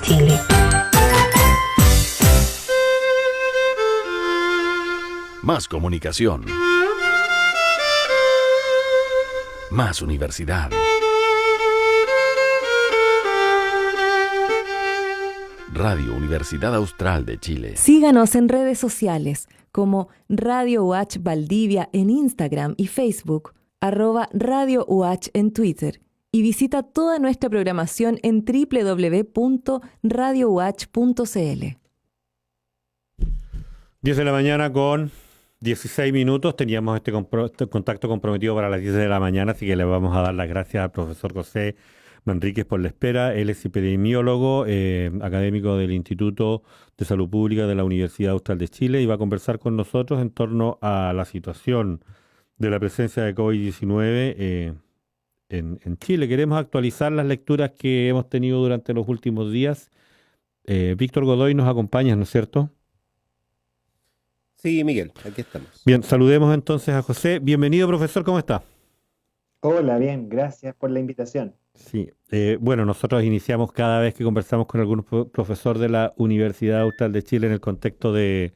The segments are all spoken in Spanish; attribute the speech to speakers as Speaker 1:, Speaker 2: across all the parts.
Speaker 1: Chile.
Speaker 2: Más comunicación. Más universidad. Radio Universidad Austral de Chile.
Speaker 3: Síganos en redes sociales como Radio UH Valdivia en Instagram y Facebook, @Radio UH en Twitter, y visita toda nuestra programación en www.radiouh.cl.
Speaker 4: 10 de la mañana con 16 minutos. Teníamos este contacto comprometido para las 10 de la mañana, así que le vamos a dar las gracias al profesor José Manríquez por la espera. Él es epidemiólogo, académico del Instituto de Salud Pública de la Universidad Austral de Chile, y va a conversar con nosotros en torno a la situación de la presencia de COVID-19 en Chile. Queremos actualizar las lecturas que hemos tenido durante los últimos días. Víctor Godoy nos acompaña, ¿no es cierto?
Speaker 5: Sí, Miguel, aquí estamos.
Speaker 4: Bien, saludemos entonces a José. Bienvenido, profesor, ¿cómo está?
Speaker 6: Hola, bien, gracias por la invitación.
Speaker 4: Sí, bueno, nosotros iniciamos cada vez que conversamos con algún profesor de la Universidad Austral de Chile en el contexto de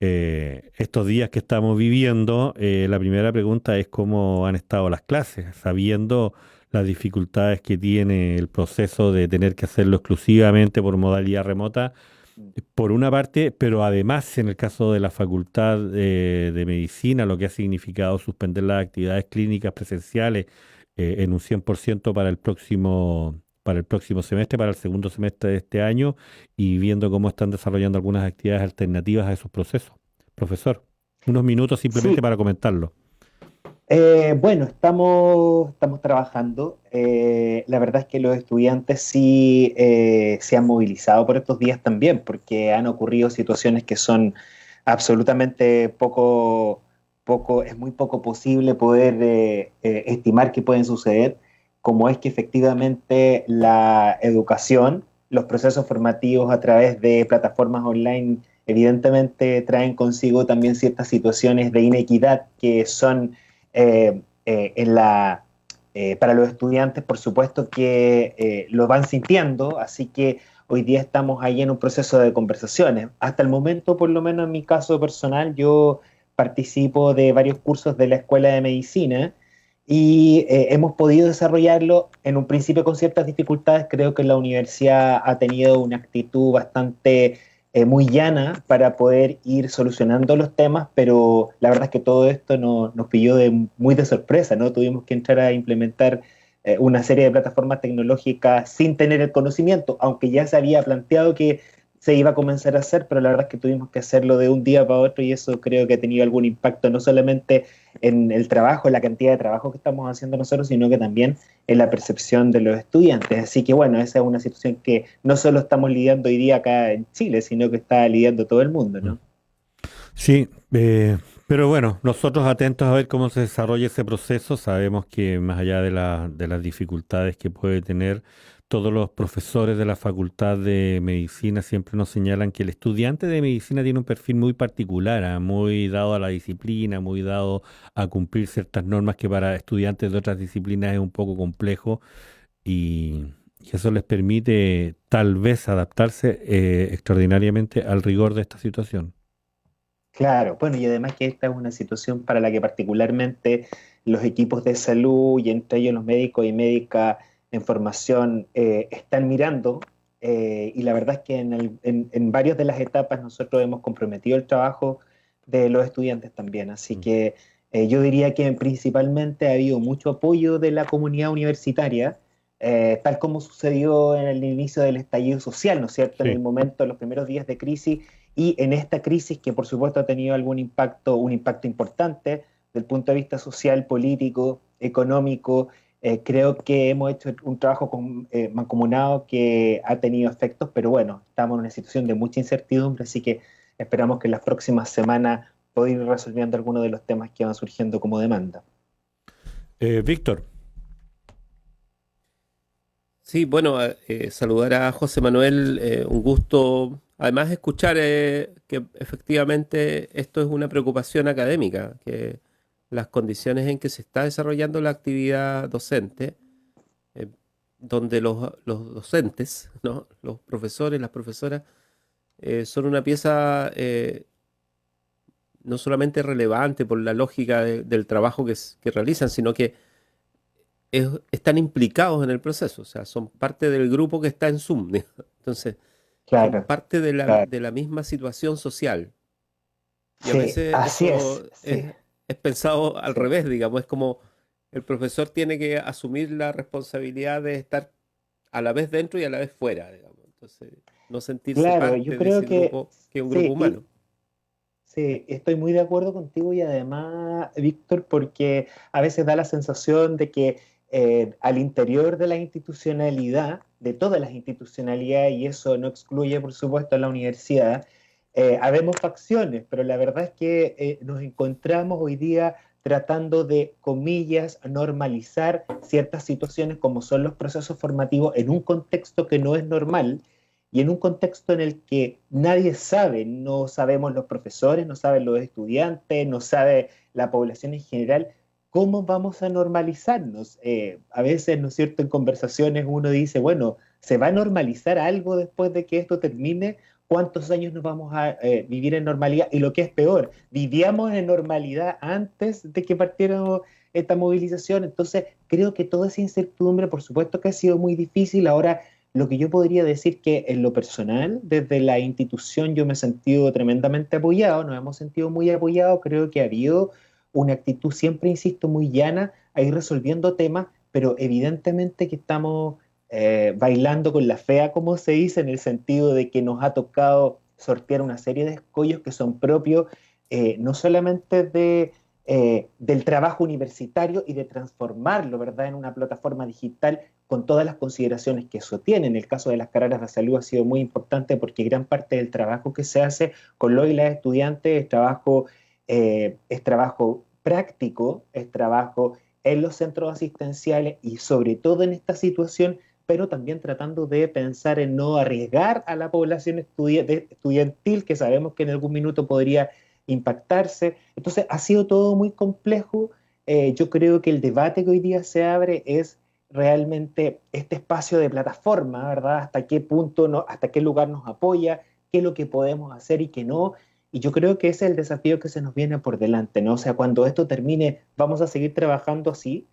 Speaker 4: estos días que estamos viviendo. La primera pregunta es cómo han estado las clases, sabiendo las dificultades que tiene el proceso de tener que hacerlo exclusivamente por modalidad remota, por una parte, pero además en el caso de la Facultad de Medicina, lo que ha significado suspender las actividades clínicas presenciales en un 100% para el próximo semestre, para el segundo semestre de este año, y viendo cómo están desarrollando algunas actividades alternativas a esos procesos. Profesor, unos minutos simplemente
Speaker 6: Sí.
Speaker 4: para comentarlo.
Speaker 6: Bueno, estamos trabajando. La verdad es que los estudiantes sí se han movilizado por estos días también, porque han ocurrido situaciones que son absolutamente es muy poco posible poder estimar que pueden suceder, como es que efectivamente la educación, los procesos formativos a través de plataformas online, evidentemente traen consigo también ciertas situaciones de inequidad que son para los estudiantes, por supuesto que lo van sintiendo, así que hoy día estamos ahí en un proceso de conversaciones. Hasta el momento, por lo menos en mi caso personal, yo participo de varios cursos de la Escuela de Medicina y hemos podido desarrollarlo en un principio con ciertas dificultades. Creo que la universidad ha tenido una actitud bastante muy llana para poder ir solucionando los temas, pero la verdad es que todo esto nos pilló muy de sorpresa, ¿no? Tuvimos que entrar a implementar una serie de plataformas tecnológicas sin tener el conocimiento, aunque ya se había planteado que se iba a comenzar a hacer, pero la verdad es que tuvimos que hacerlo de un día para otro, y eso creo que ha tenido algún impacto no solamente en el trabajo, en la cantidad de trabajo que estamos haciendo nosotros, sino que también en la percepción de los estudiantes. Así que bueno, esa es una situación que no solo estamos lidiando hoy día acá en Chile, sino que está lidiando todo el mundo, ¿no?
Speaker 4: Sí, pero bueno, nosotros atentos a ver cómo se desarrolla ese proceso. Sabemos que más allá de las dificultades que puede tener, todos los profesores de la Facultad de Medicina siempre nos señalan que el estudiante de medicina tiene un perfil muy particular, muy dado a la disciplina, muy dado a cumplir ciertas normas que para estudiantes de otras disciplinas es un poco complejo, y eso les permite tal vez adaptarse extraordinariamente al rigor de esta situación.
Speaker 6: Claro, bueno, y además que esta es una situación para la que particularmente los equipos de salud, y entre ellos los médicos y médicas en formación, están mirando, y la verdad es que en varias de las etapas nosotros hemos comprometido el trabajo de los estudiantes también, así que yo diría que principalmente ha habido mucho apoyo de la comunidad universitaria, tal como sucedió en el inicio del estallido social, ¿no es cierto? En el
Speaker 4: Sí.
Speaker 6: momento, en los primeros días de crisis, y en esta crisis que por supuesto ha tenido un impacto importante desde el punto de vista social, político, económico. Creo que hemos hecho un trabajo mancomunado que ha tenido efectos, pero bueno, estamos en una situación de mucha incertidumbre, así que esperamos que en las próximas semanas poder ir resolviendo algunos de los temas que van surgiendo como demanda.
Speaker 4: Víctor.
Speaker 5: Sí, bueno, saludar a José Manuel, un gusto. Además, escuchar que efectivamente esto es una preocupación académica, que las condiciones en que se está desarrollando la actividad docente, donde los docentes, ¿no? Los profesores, las profesoras, son una pieza no solamente relevante por la lógica del trabajo que realizan, sino que están implicados en el proceso, o sea, son parte del grupo que está en Zoom, ¿no? Entonces, son
Speaker 6: Claro,
Speaker 5: parte de
Speaker 6: claro.
Speaker 5: de la misma situación social. Y a
Speaker 6: Sí,
Speaker 5: veces
Speaker 6: así
Speaker 5: eso
Speaker 6: sí,
Speaker 5: es pensado al
Speaker 6: sí.
Speaker 5: revés, digamos, es como el profesor tiene que asumir la responsabilidad de estar a la vez dentro y a la vez fuera, digamos. Entonces, no sentirse
Speaker 6: Claro, yo
Speaker 5: parte de
Speaker 6: creo
Speaker 5: ese
Speaker 6: que
Speaker 5: grupo que es un grupo
Speaker 6: sí,
Speaker 5: humano.
Speaker 6: sí, estoy muy de acuerdo contigo y además, Víctor, porque a veces da la sensación de que al interior de la institucionalidad, de todas las institucionalidades, y eso no excluye, por supuesto, a la universidad, habemos facciones, pero la verdad es que nos encontramos hoy día tratando de, comillas, normalizar ciertas situaciones como son los procesos formativos en un contexto que no es normal y en un contexto en el que nadie sabe, no sabemos los profesores, no saben los estudiantes, no sabe la población en general, ¿cómo vamos a normalizarnos? A veces, ¿no es cierto?, en conversaciones uno dice, bueno, ¿se va a normalizar algo después de que esto termine? ¿Cuántos años nos vamos a vivir en normalidad? Y lo que es peor, ¿vivíamos en normalidad antes de que partiera esta movilización? Entonces, creo que toda esa incertidumbre, por supuesto que ha sido muy difícil. Ahora, lo que yo podría decir que en lo personal, desde la institución yo me he sentido tremendamente apoyado, nos hemos sentido muy apoyados, creo que ha habido una actitud, siempre insisto, muy llana a ir resolviendo temas, pero evidentemente que estamos bailando con la fea, como se dice, en el sentido de que nos ha tocado sortear una serie de escollos que son propios no solamente del trabajo universitario y de transformarlo, ¿verdad?, en una plataforma digital con todas las consideraciones que eso tiene. En el caso de las carreras de salud ha sido muy importante porque gran parte del trabajo que se hace con los y las estudiantes es trabajo práctico, es trabajo en los centros asistenciales y sobre todo en esta situación, pero también tratando de pensar en no arriesgar a la población estudiantil, que sabemos que en algún minuto podría impactarse. Entonces ha sido todo muy complejo. Yo creo que el debate que hoy día se abre es realmente este espacio de plataforma, ¿verdad? Hasta qué punto, hasta qué lugar nos apoya, qué es lo que podemos hacer y qué no. Y yo creo que ese es el desafío que se nos viene por delante, ¿no? O sea, cuando esto termine, ¿vamos a seguir trabajando así?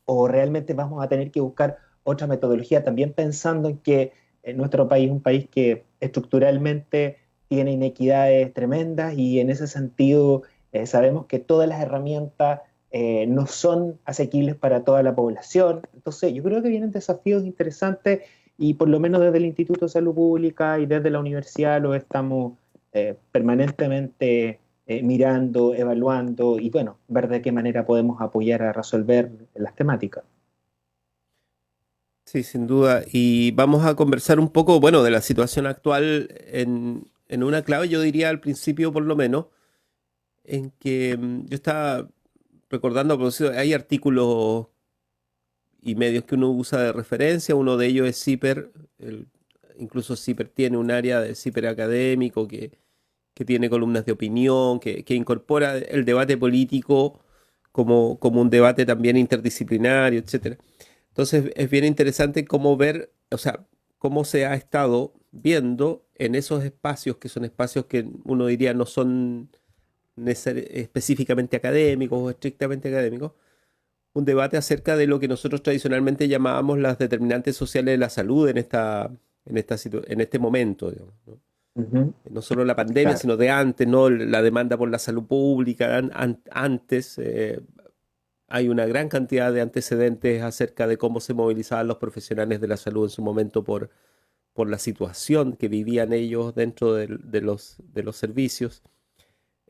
Speaker 6: ¿O realmente vamos a tener que buscar otra metodología? También pensando en que en nuestro país es un país que estructuralmente tiene inequidades tremendas y en ese sentido sabemos que todas las herramientas no son asequibles para toda la población. Entonces, yo creo que vienen desafíos interesantes y por lo menos desde el Instituto de Salud Pública y desde la universidad lo estamos permanentemente mirando, evaluando y bueno, ver de qué manera podemos apoyar a resolver las temáticas.
Speaker 5: Sí, sin duda. Y vamos a conversar un poco, bueno, de la situación actual en una clave, yo diría al principio por lo menos, en que yo estaba recordando, pues, hay artículos y medios que uno usa de referencia, uno de ellos es CIPER, incluso CIPER tiene un área de CIPER académico que tiene columnas de opinión, que incorpora el debate político como un debate también interdisciplinario, etcétera. Entonces es bien interesante cómo ver, o sea, cómo se ha estado viendo en esos espacios que son espacios que uno diría no son específicamente académicos o estrictamente académicos, un debate acerca de lo que nosotros tradicionalmente llamábamos las determinantes sociales de la salud en este momento, digamos, ¿no?
Speaker 6: Ujú.
Speaker 5: No solo la pandemia,
Speaker 6: Claro,
Speaker 5: sino de antes, ¿no? La demanda por la salud pública, antes hay una gran cantidad de antecedentes acerca de cómo se movilizaban los profesionales de la salud en su momento por la situación que vivían ellos dentro de los servicios,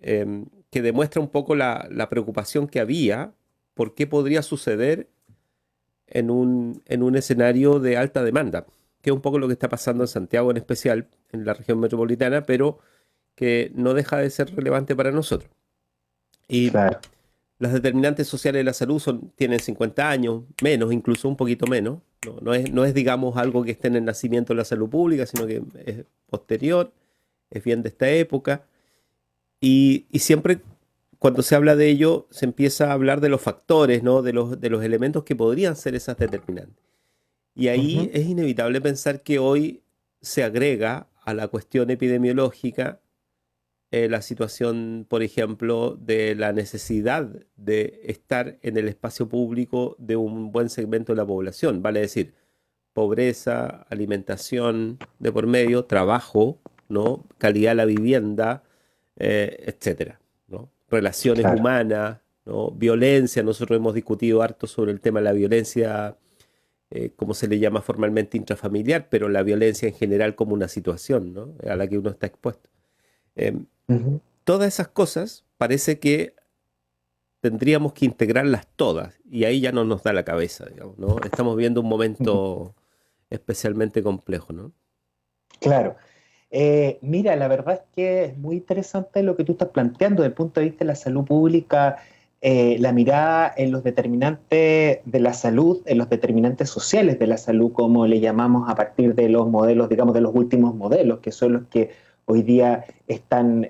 Speaker 5: que demuestra un poco la preocupación que había por qué podría suceder en un escenario de alta demanda, que es un poco lo que está pasando en Santiago en especial, en la región metropolitana, pero que no deja de ser relevante para nosotros. Y
Speaker 6: claro.
Speaker 5: las determinantes sociales de la salud tienen 50 años, menos, incluso un poquito menos. No es, digamos, algo que esté en el nacimiento de la salud pública, sino que es posterior, es bien de esta época. Y siempre cuando se habla de ello, se empieza a hablar de los factores, ¿no? De los elementos que podrían ser esas determinantes. Y ahí
Speaker 6: Ujú.
Speaker 5: es inevitable pensar que hoy se agrega a la cuestión epidemiológica la situación, por ejemplo, de la necesidad de estar en el espacio público de un buen segmento de la población, vale decir, pobreza, alimentación de por medio, trabajo, ¿no? Calidad de la vivienda, etcétera, ¿no? Relaciones
Speaker 6: Claro.
Speaker 5: humanas, ¿no? Violencia, nosotros hemos discutido harto sobre el tema de la violencia, como se le llama formalmente intrafamiliar, pero la violencia en general como una situación, ¿no? A la que uno está expuesto. Em,
Speaker 6: Ujú.
Speaker 5: Todas esas cosas parece que tendríamos que integrarlas todas y ahí ya no nos da la cabeza, digamos, ¿no? Estamos viendo un
Speaker 6: Ujú.
Speaker 5: momento especialmente complejo, ¿no?
Speaker 6: Claro. Mira, la verdad es que es muy interesante lo que tú estás planteando desde el punto de vista de la salud pública, la mirada en los determinantes de la salud, en los determinantes sociales de la salud, como le llamamos a partir de los modelos, digamos, de los últimos modelos, que son los que hoy día están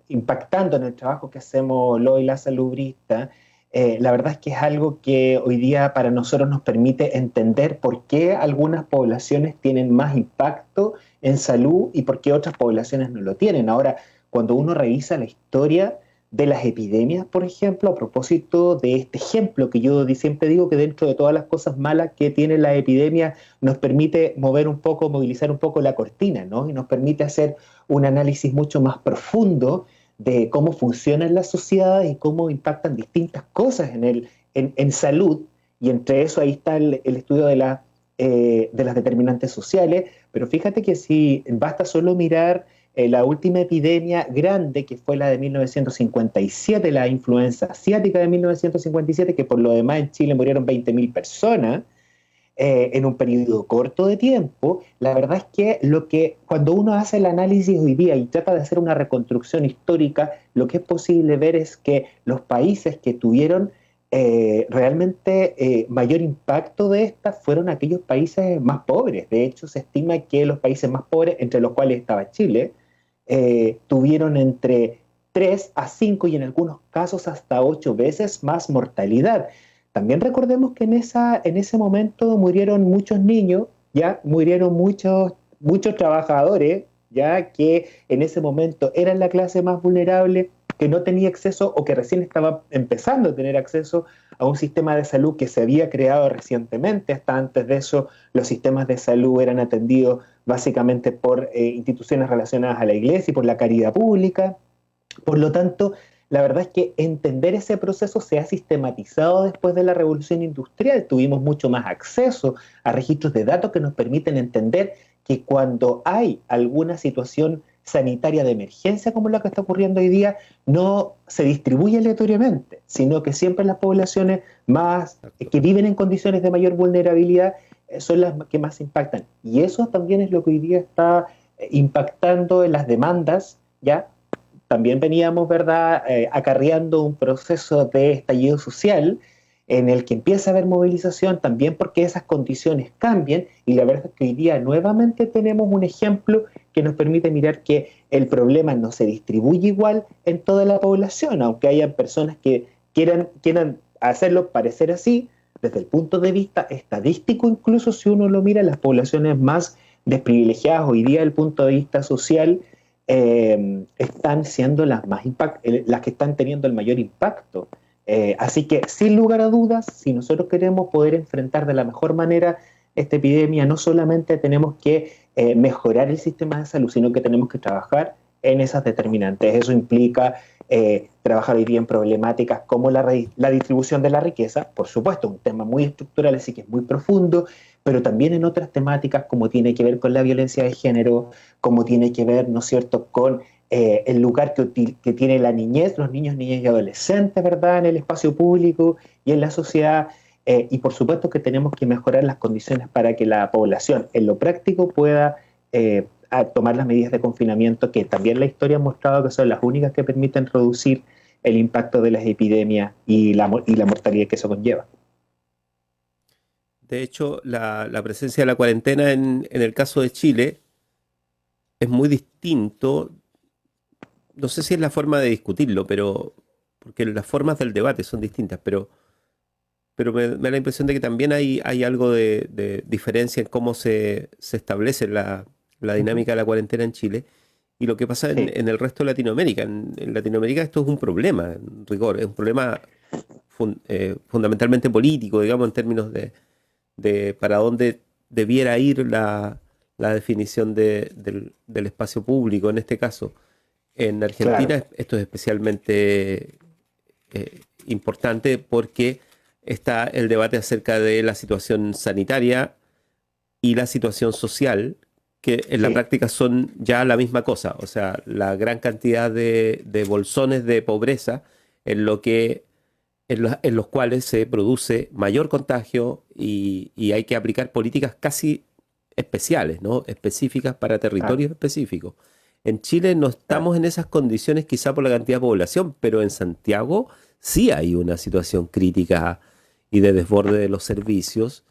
Speaker 6: impactando en el trabajo que hacemos lo y la salubrista. La verdad es que es algo que hoy día para nosotros nos permite entender por qué algunas poblaciones tienen más impacto en salud y por qué otras poblaciones no lo tienen. Ahora, cuando uno revisa la historia de las epidemias, por ejemplo, a propósito de este ejemplo que yo siempre digo que dentro de todas las cosas malas que tiene la epidemia, nos permite mover un poco, movilizar un poco la cortina, ¿no? Y nos permite hacer un análisis mucho más profundo de cómo funcionan las sociedades y cómo impactan distintas cosas en salud, y entre eso ahí está el estudio de las determinantes sociales, pero fíjate que si basta solo mirar la última epidemia grande, que fue la de 1957, la influenza asiática de 1957, que por lo demás en Chile murieron 20.000 personas, en un periodo corto de tiempo, la verdad es que cuando uno hace el análisis hoy día y trata de hacer una reconstrucción histórica, lo que es posible ver es que los países que tuvieron realmente mayor impacto de estas fueron aquellos países más pobres. De hecho, se estima que los países más pobres, entre los cuales estaba Chile, tuvieron entre 3 a 5 y en algunos casos hasta 8 veces más mortalidad. También recordemos que en ese momento murieron muchos niños, ya murieron muchos trabajadores, ya que en ese momento eran la clase más vulnerable, que no tenía acceso o que recién estaba empezando a tener acceso a un sistema de salud que se había creado recientemente. Hasta antes de eso, los sistemas de salud eran atendidos básicamente por instituciones relacionadas a la iglesia y por la caridad pública. Por lo tanto, la verdad es que entender ese proceso se ha sistematizado después de la revolución industrial. Tuvimos mucho más acceso a registros de datos que nos permiten entender que cuando hay alguna situación sanitaria de emergencia como la que está ocurriendo hoy día, no se distribuye aleatoriamente, sino que siempre las poblaciones más que viven en condiciones de mayor vulnerabilidad son las que más impactan. Y eso también es lo que hoy día está impactando en las demandas, ¿ya? También veníamos, ¿verdad?, acarreando un proceso de estallido social en el que empieza a haber movilización también porque esas condiciones cambian, y la verdad es que hoy día nuevamente tenemos un ejemplo que nos permite mirar que el problema no se distribuye igual en toda la población, aunque haya personas que quieran hacerlo parecer así. Desde el punto de vista estadístico, incluso si uno lo mira, las poblaciones más desprivilegiadas hoy día desde el punto de vista social están siendo las que están teniendo el mayor impacto. Así que, sin lugar a dudas, si nosotros queremos poder enfrentar de la mejor manera esta epidemia, no solamente tenemos que mejorar el sistema de salud, sino que tenemos que trabajar en esas determinantes. Eso implica trabajar hoy día en problemáticas como la distribución de la riqueza, por supuesto, un tema muy estructural, así que es muy profundo, pero también en otras temáticas como tiene que ver con la violencia de género, como tiene que ver, ¿no es cierto?, con el lugar que tiene la niñez, los niños, niñas y adolescentes, ¿verdad?, en el espacio público y en la sociedad. Y por supuesto que tenemos que mejorar las condiciones para que la población, en lo práctico, pueda tomar las medidas de confinamiento, que también la historia ha mostrado que son las únicas que permiten reducir el impacto de las epidemias y la mortalidad que eso conlleva.
Speaker 5: De hecho, la presencia de la cuarentena en el caso de Chile es muy distinto. No sé si es la forma de discutirlo, pero porque las formas del debate son distintas, pero pero me da la impresión de que también hay algo de diferencia en cómo se establece la dinámica de la cuarentena en Chile y lo que pasa
Speaker 6: Sí,
Speaker 5: en el resto de Latinoamérica. En Latinoamérica esto es un problema, en rigor, es un problema fundamentalmente político, digamos, en términos de para dónde debiera ir la definición del espacio público en este caso. En
Speaker 6: claro.
Speaker 5: Argentina esto es especialmente importante porque está el debate acerca de la situación sanitaria y la situación social, que en la
Speaker 6: Sí,
Speaker 5: práctica son ya la misma cosa, o sea, la gran cantidad de bolsones de pobreza en lo que en los cuales se produce mayor contagio y hay que aplicar políticas casi especiales, ¿no? Específicas para
Speaker 6: claro,
Speaker 5: territorios específicos. En Chile no
Speaker 6: claro.
Speaker 5: estamos en esas condiciones quizá por la cantidad de población, pero en Santiago sí hay una situación crítica y de desborde de los servicios,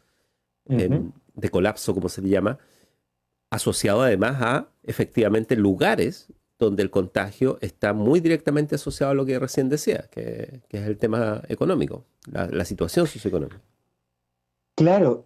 Speaker 6: Ujú.
Speaker 5: de colapso, como se le llama, asociado además a efectivamente lugares donde el contagio está muy directamente asociado a lo que recién decía, que es el tema económico, la situación socioeconómica.
Speaker 6: Claro,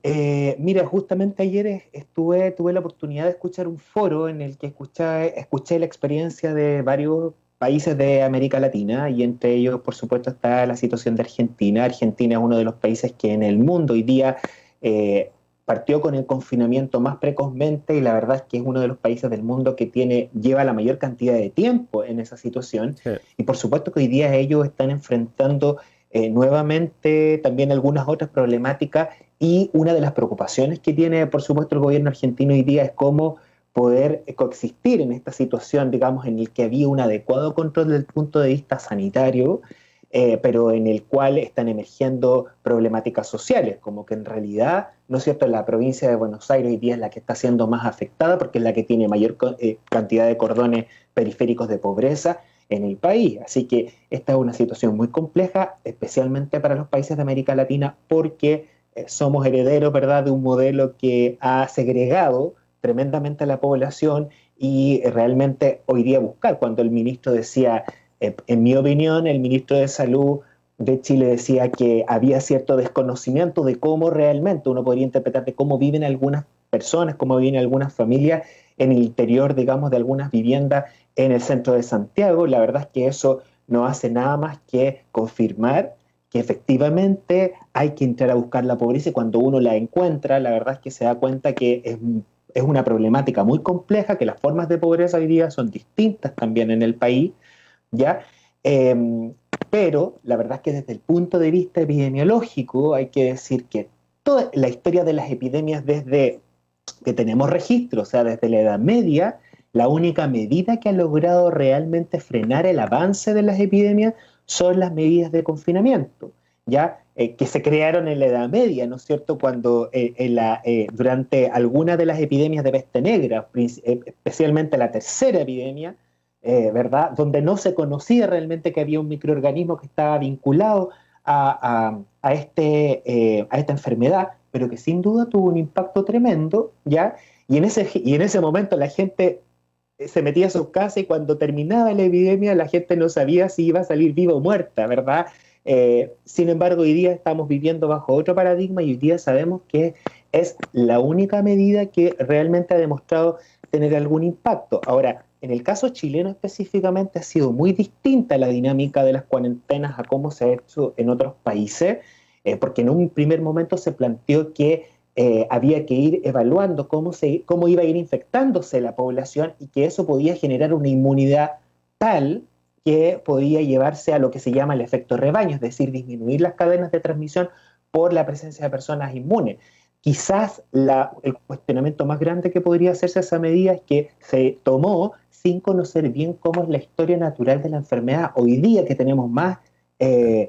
Speaker 6: mira, justamente ayer tuve la oportunidad de escuchar un foro en el que escuché la experiencia de varios países de América Latina y entre ellos, por supuesto, está la situación de Argentina. Argentina es uno de los países que en el mundo hoy día eh, partió con el confinamiento más precozmente y la verdad es que es uno de los países del mundo que lleva la mayor cantidad de tiempo en esa situación
Speaker 5: Sí,
Speaker 6: y por supuesto que hoy día ellos están enfrentando nuevamente también algunas otras problemáticas y una de las preocupaciones que tiene, por supuesto, el gobierno argentino hoy día es cómo poder coexistir en esta situación, digamos, en el que había un adecuado control desde el punto de vista sanitario, pero en el cual están emergiendo problemáticas sociales, como que en realidad, ¿no es cierto?, la provincia de Buenos Aires hoy día es la que está siendo más afectada porque es la que tiene mayor cantidad de cordones periféricos de pobreza en el país. Así que esta es una situación muy compleja, especialmente para los países de América Latina, porque somos herederos, ¿verdad?, de un modelo que ha segregado tremendamente a la población y realmente hoy día buscar, cuando el ministro decía, en mi opinión, el ministro de Salud de Chile decía que había cierto desconocimiento de cómo realmente uno podría interpretar de cómo viven algunas personas, cómo viven algunas familias en el interior, digamos, de algunas viviendas en el centro de Santiago. La verdad es que eso no hace nada más que confirmar que efectivamente hay que entrar a buscar la pobreza y cuando uno la encuentra, la verdad es que se da cuenta que es una problemática muy compleja, que las formas de pobreza hoy día son distintas también en el país, ¿ya? Eh, pero la verdad es que desde el punto de vista epidemiológico hay que decir que toda la historia de las epidemias desde que tenemos registro, o sea, desde la Edad Media, la única medida que ha logrado realmente frenar el avance de las epidemias son las medidas de confinamiento, ya que se crearon en la Edad Media, ¿no es cierto? Cuando durante algunas de las epidemias de peste negra, especialmente la tercera epidemia, ¿verdad? Donde no se conocía realmente que había un microorganismo que estaba vinculado a esta enfermedad, pero que sin duda tuvo un impacto tremendo, ¿ya? Y en ese momento la gente se metía a sus casas y cuando terminaba la epidemia la gente no sabía si iba a salir viva o muerta, ¿verdad? Sin embargo, hoy día estamos viviendo bajo otro paradigma y hoy día sabemos que es la única medida que realmente ha demostrado tener algún impacto. Ahora, en el caso chileno específicamente ha sido muy distinta la dinámica de las cuarentenas a cómo se ha hecho en otros países, porque en un primer momento se planteó que había que ir evaluando cómo iba a ir infectándose la población y que eso podía generar una inmunidad tal que podía llevarse a lo que se llama el efecto rebaño, es decir, disminuir las cadenas de transmisión por la presencia de personas inmunes. Quizás el cuestionamiento más grande que podría hacerse a esa medida es que se tomó sin conocer bien cómo es la historia natural de la enfermedad. Hoy día que tenemos más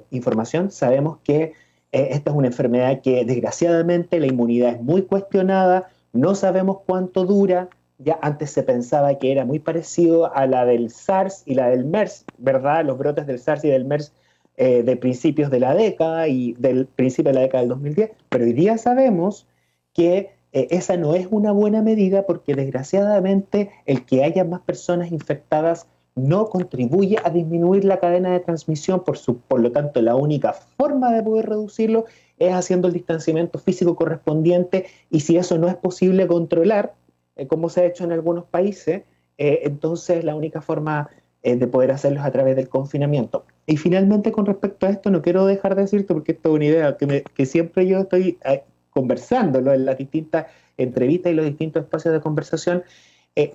Speaker 6: información, sabemos que esta es una enfermedad que desgraciadamente la inmunidad es muy cuestionada, no sabemos cuánto dura, ya antes se pensaba que era muy parecido a la del SARS y la del MERS, ¿verdad? Los brotes del SARS y del MERS de principios de la década y del principio de la década del 2010, pero hoy día sabemos que esa no es una buena medida porque desgraciadamente el que haya más personas infectadas no contribuye a disminuir la cadena de transmisión, por lo tanto la única forma de poder reducirlo es haciendo el distanciamiento físico correspondiente, y si eso no es posible controlar, como se ha hecho en algunos países, entonces la única forma de poder hacerlo es a través del confinamiento. Y finalmente, con respecto a esto, no quiero dejar de decirte, porque esto es una idea que siempre yo estoy conversándolo en las distintas entrevistas y los distintos espacios de conversación.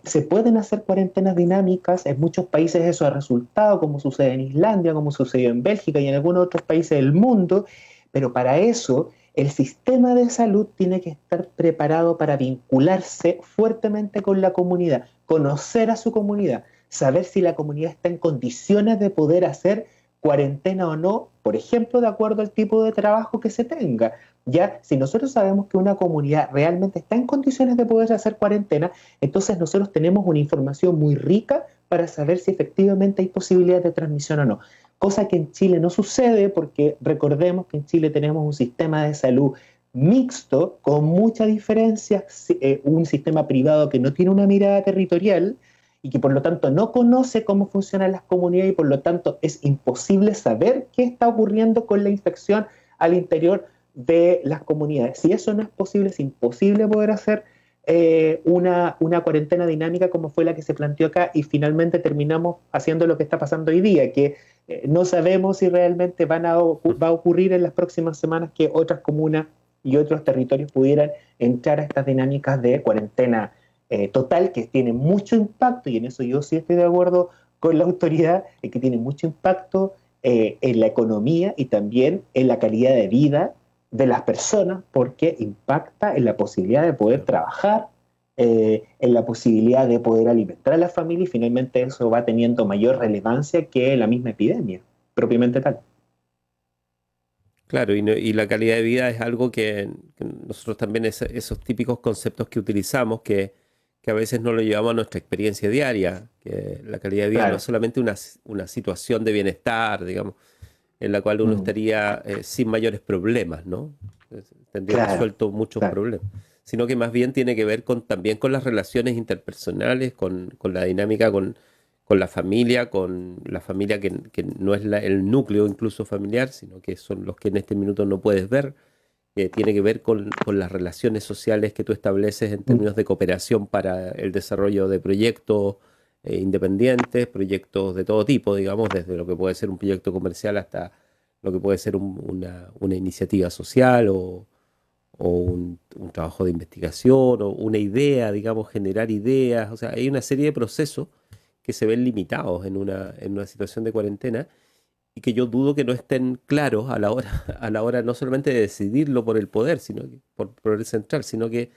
Speaker 6: Se pueden hacer cuarentenas dinámicas, en muchos países eso ha resultado, como sucede en Islandia, como sucedió en Bélgica y en algunos otros países del mundo, pero para eso el sistema de salud tiene que estar preparado para vincularse fuertemente con la comunidad, conocer a su comunidad, saber si la comunidad está en condiciones de poder hacer cuarentena o no, por ejemplo, de acuerdo al tipo de trabajo que se tenga. Ya, si nosotros sabemos que una comunidad realmente está en condiciones de poder hacer cuarentena, entonces nosotros tenemos una información muy rica para saber si efectivamente hay posibilidad de transmisión o no. Cosa que en Chile no sucede, porque recordemos que en Chile tenemos un sistema de salud mixto, con mucha diferencia, un sistema privado que no tiene una mirada territorial y que por lo tanto no conoce cómo funcionan las comunidades, y por lo tanto es imposible saber qué está ocurriendo con la infección al interior de las comunidades. Si eso no es posible, es imposible poder hacer una cuarentena dinámica como fue la que se planteó acá, y finalmente terminamos haciendo lo que está pasando hoy día, que no sabemos si realmente va a ocurrir en las próximas semanas que otras comunas y otros territorios pudieran entrar a estas dinámicas de cuarentena total, que tiene mucho impacto, y en eso yo sí estoy de acuerdo con la autoridad, que tiene mucho impacto en la economía y también en la calidad de vida de las personas, porque impacta en la posibilidad de poder trabajar, en la posibilidad de poder alimentar a la familia, y finalmente eso va teniendo mayor relevancia que la misma epidemia, propiamente tal.
Speaker 5: Claro, y la calidad de vida es algo que nosotros también, esos típicos conceptos que utilizamos, que a veces no lo llevamos a nuestra experiencia diaria, que la calidad de vida
Speaker 6: Claro.
Speaker 5: no es solamente una situación de bienestar, digamos, en la cual uno estaría sin mayores problemas, ¿no? Tendría
Speaker 6: Claro,
Speaker 5: resuelto muchos
Speaker 6: claro.
Speaker 5: problemas, sino que más bien tiene que ver también con las relaciones interpersonales, con la dinámica con la familia que no es el núcleo incluso familiar, sino que son los que en este minuto no puedes ver, que tiene que ver con las relaciones sociales que tú estableces en términos de cooperación para el desarrollo de proyectos independientes, proyectos de todo tipo, digamos, desde lo que puede ser un proyecto comercial hasta lo que puede ser una iniciativa social o un trabajo de investigación o una idea, digamos, generar ideas. O sea, hay una serie de procesos que se ven limitados en una situación de cuarentena, y que yo dudo que no estén claros a la hora no solamente de decidirlo por el poder, sino que por el central, sino que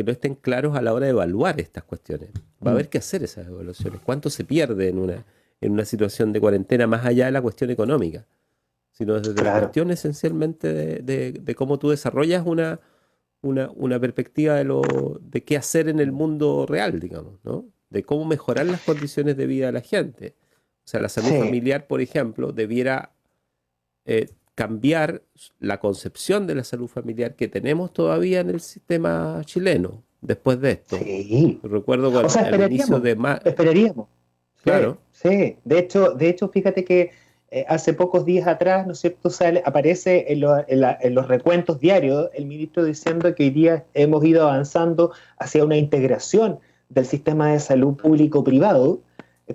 Speaker 5: no estén claros a la hora de evaluar estas cuestiones. Va a haber que hacer esas evaluaciones. ¿Cuánto se pierde en una situación de cuarentena, más allá de la cuestión económica, sino desde la
Speaker 6: Claro.
Speaker 5: cuestión esencialmente de cómo tú desarrollas una perspectiva de qué hacer en el mundo real, digamos, ¿no? De cómo mejorar las condiciones de vida de la gente. O sea, la salud
Speaker 6: Sí.
Speaker 5: familiar, por ejemplo, debiera cambiar la concepción de la salud familiar que tenemos todavía en el sistema chileno después de esto.
Speaker 6: Sí.
Speaker 5: Recuerdo
Speaker 6: O sea,
Speaker 5: al inicio
Speaker 6: esperaríamos. Sí,
Speaker 5: Claro,
Speaker 6: sí. De hecho, fíjate que hace pocos días atrás, ¿no es cierto?, aparece en los recuentos diarios el ministro diciendo que hoy día hemos ido avanzando hacia una integración del sistema de salud público-privado,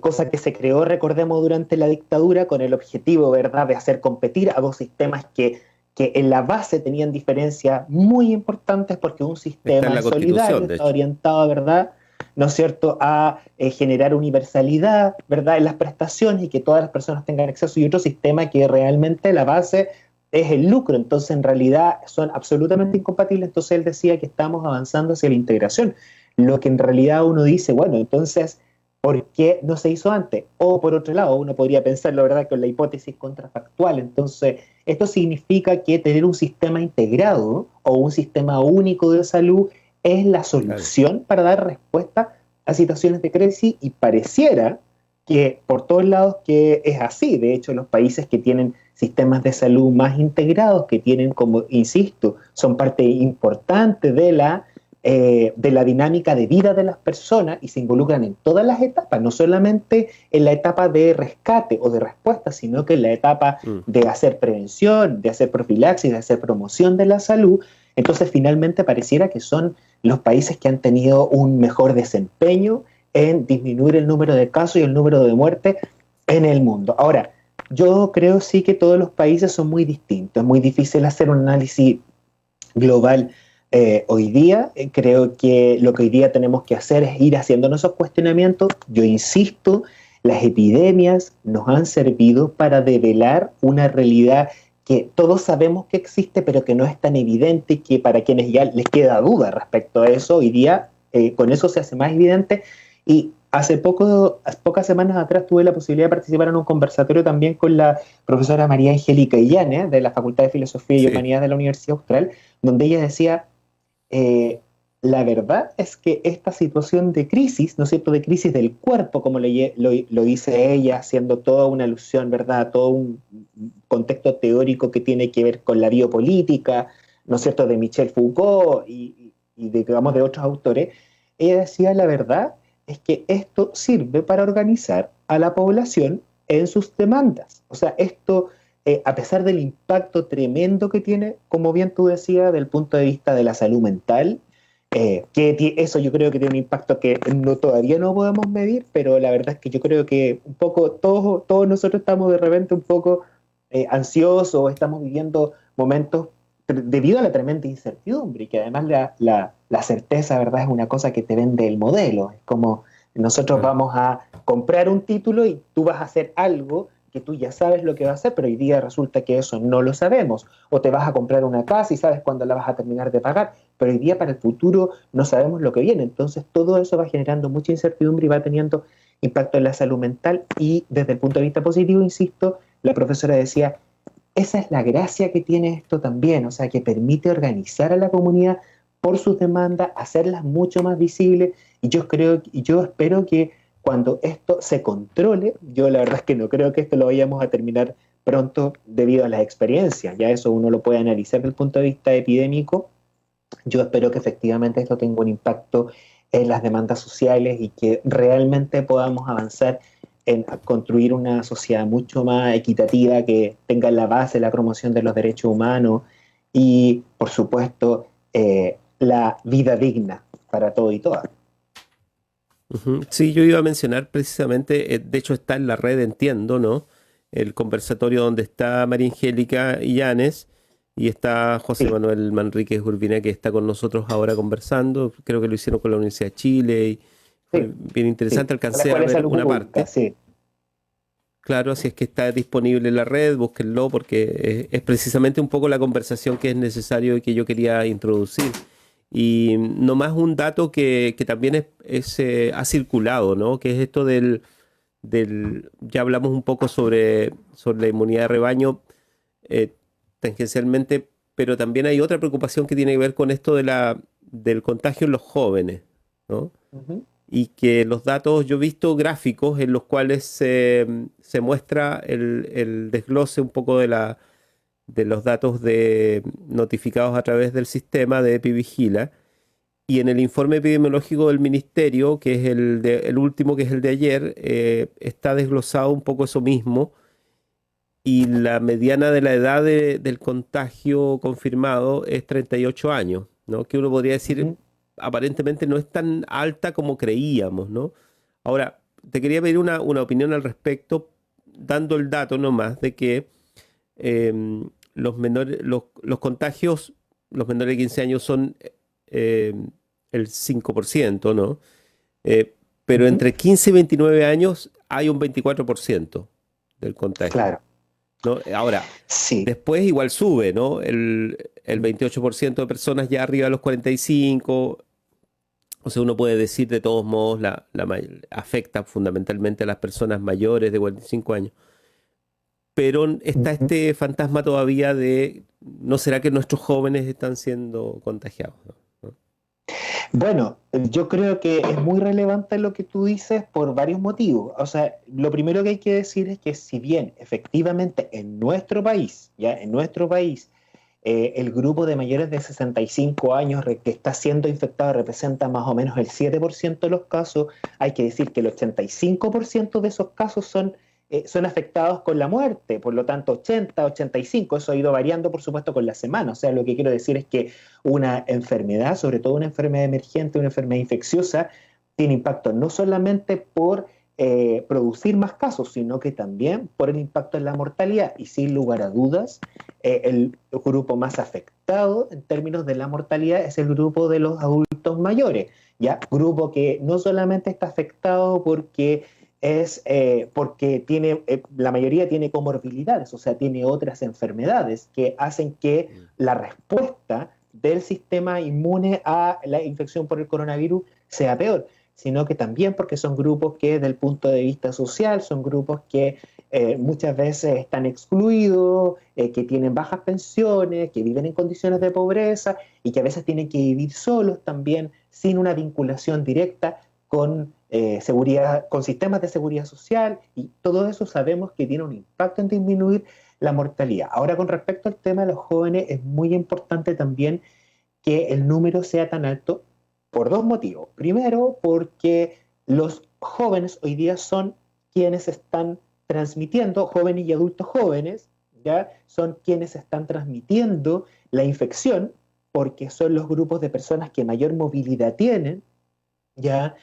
Speaker 6: cosa que se creó, recordemos, durante la dictadura con el objetivo, ¿verdad?, de hacer competir a dos sistemas que en la base tenían diferencias muy importantes, porque un
Speaker 5: está en
Speaker 6: sistema
Speaker 5: la
Speaker 6: es solidario,
Speaker 5: Constitución, de
Speaker 6: está
Speaker 5: hecho.
Speaker 6: orientado, ¿verdad?, ¿no es cierto?, a generar universalidad, ¿verdad?, en las prestaciones, y que todas las personas tengan acceso, y otro sistema que realmente la base es el lucro. Entonces, en realidad, son absolutamente incompatibles. Entonces, él decía que estamos avanzando hacia la integración, lo que en realidad uno dice, bueno, entonces, ¿por qué no se hizo antes? O por otro lado, uno podría pensar, la verdad, con la hipótesis contrafactual. Entonces, esto significa que tener un sistema integrado o un sistema único de salud es la solución para dar respuesta a situaciones de crisis, y pareciera que por todos lados que es así. De hecho, los países que tienen sistemas de salud más integrados, que tienen, como insisto, son parte importante de la de la dinámica de vida de las personas y se involucran en todas las etapas, no solamente en la etapa de rescate o de respuesta, sino que en la etapa de hacer prevención, de hacer profilaxis, de hacer promoción de la salud. Entonces finalmente pareciera que son los países que han tenido un mejor desempeño en disminuir el número de casos y el número de muertes en el mundo. Ahora, yo creo sí que todos los países son muy distintos, es muy difícil hacer un análisis global hoy día. Creo que lo que hoy día tenemos que hacer es ir haciéndonos esos cuestionamientos. Yo insisto, las epidemias nos han servido para develar una realidad que todos sabemos que existe, pero que no es tan evidente, que para quienes ya les queda duda respecto a eso, hoy día con eso se hace más evidente. Y hace pocas semanas atrás tuve la posibilidad de participar en un conversatorio también con la profesora María Angélica Illanes, de la Facultad de Filosofía y Humanidades de la Universidad Austral, donde ella decía, la verdad es que esta situación de crisis, ¿no es cierto?, de crisis del cuerpo, como lo dice ella, haciendo toda una alusión, ¿verdad?, a todo un contexto teórico que tiene que ver con la biopolítica, ¿no es cierto?, de Michel Foucault y digamos, de otros autores. Ella decía, la verdad es que esto sirve para organizar a la población en sus demandas. O sea, esto, a pesar del impacto tremendo que tiene, como bien tú decías, del punto de vista de la salud mental, que eso yo creo que tiene un impacto que todavía no podemos medir, pero la verdad es que yo creo que un poco todos nosotros estamos de repente un poco ansiosos, estamos viviendo momentos debido a la tremenda incertidumbre, y que además la certeza, ¿verdad?, es una cosa que te vende el modelo. Es como nosotros vamos a comprar un título y tú vas a hacer algo que tú ya sabes lo que va a hacer, pero hoy día resulta que eso no lo sabemos. O te vas a comprar una casa y sabes cuándo la vas a terminar de pagar, pero hoy día para el futuro no sabemos lo que viene. Entonces todo eso va generando mucha incertidumbre y va teniendo impacto en la salud mental. Y desde el punto de vista positivo, insisto, la profesora decía, esa es la gracia que tiene esto también, o sea, que permite organizar a la comunidad por sus demandas, hacerlas mucho más visibles, y yo espero que cuando esto se controle, yo la verdad es que no creo que esto lo vayamos a terminar pronto debido a las experiencias, ya eso uno lo puede analizar desde el punto de vista epidémico. Yo espero que efectivamente esto tenga un impacto en las demandas sociales y que realmente podamos avanzar en construir una sociedad mucho más equitativa, que tenga en la base la promoción de los derechos humanos y, por supuesto, la vida digna para todo y todas.
Speaker 5: Sí, yo iba a mencionar precisamente, de hecho está en la red, entiendo, ¿no?, el conversatorio donde está María Angélica Illanes y está José Manuel Manríquez Urbina, que está con nosotros ahora conversando. Creo que lo hicieron con la Universidad de Chile y bien interesante. Alcancé a ver una parte. Claro, si es que está disponible en la red, búsquenlo, porque es precisamente un poco la conversación que es necesario y que yo quería introducir. Y nomás un dato que también ha circulado, ¿no?, que es esto ya hablamos un poco sobre la inmunidad de rebaño tangencialmente, pero también hay otra preocupación que tiene que ver con esto del contagio en los jóvenes, ¿no? Y que los datos, yo he visto gráficos en los cuales se muestra el desglose un poco de los datos notificados a través del sistema de EpiVigila, y en el informe epidemiológico del Ministerio, que es el último, que es el de ayer, está desglosado un poco eso mismo, y la mediana de la edad del contagio confirmado es 38 años, ¿no?, que uno podría decir aparentemente no es tan alta como creíamos, ¿no? Ahora, te quería pedir una opinión al respecto, dando el dato nomás de que los contagios, los menores de 15 años son el 5%, ¿no? Pero entre 15 y 29 años hay un 24% del contagio.
Speaker 6: Claro.
Speaker 5: ¿No? Ahora, después igual sube, ¿no? El 28% de personas ya arriba de los 45. O sea, uno puede decir de todos modos afecta fundamentalmente a las personas mayores de 45 años. Pero está este fantasma todavía de, ¿no será que nuestros jóvenes están siendo contagiados, ¿no?
Speaker 6: Bueno, yo creo que es muy relevante lo que tú dices por varios motivos. O sea, lo primero que hay que decir es que si bien efectivamente en nuestro país el grupo de mayores de 65 años que está siendo infectado representa más o menos el 7% de los casos. Hay que decir que el 85% de esos casos son afectados con la muerte, por lo tanto 80, 85, eso ha ido variando por supuesto con la semana. O sea, lo que quiero decir es que una enfermedad, sobre todo una enfermedad emergente, una enfermedad infecciosa, tiene impacto no solamente por producir más casos, sino que también por el impacto en la mortalidad. Y sin lugar a dudas, el grupo más afectado en términos de la mortalidad es el grupo de los adultos mayores, ¿ya? Grupo que no solamente está afectado porque tiene, la mayoría tiene comorbilidades, o sea, tiene otras enfermedades que hacen que la respuesta del sistema inmune a la infección por el coronavirus sea peor, sino que también porque son grupos que desde el punto de vista social son grupos que muchas veces están excluidos, que tienen bajas pensiones, que viven en condiciones de pobreza y que a veces tienen que vivir solos también sin una vinculación directa con seguridad, con sistemas de seguridad social, y todo eso sabemos que tiene un impacto en disminuir la mortalidad. Ahora, con respecto al tema de los jóvenes, es muy importante también que el número sea tan alto por dos motivos. Primero, porque los jóvenes hoy día son quienes están transmitiendo, jóvenes y adultos jóvenes, ¿ya? Son quienes están transmitiendo la infección, porque son los grupos de personas que mayor movilidad tienen, ¿ya?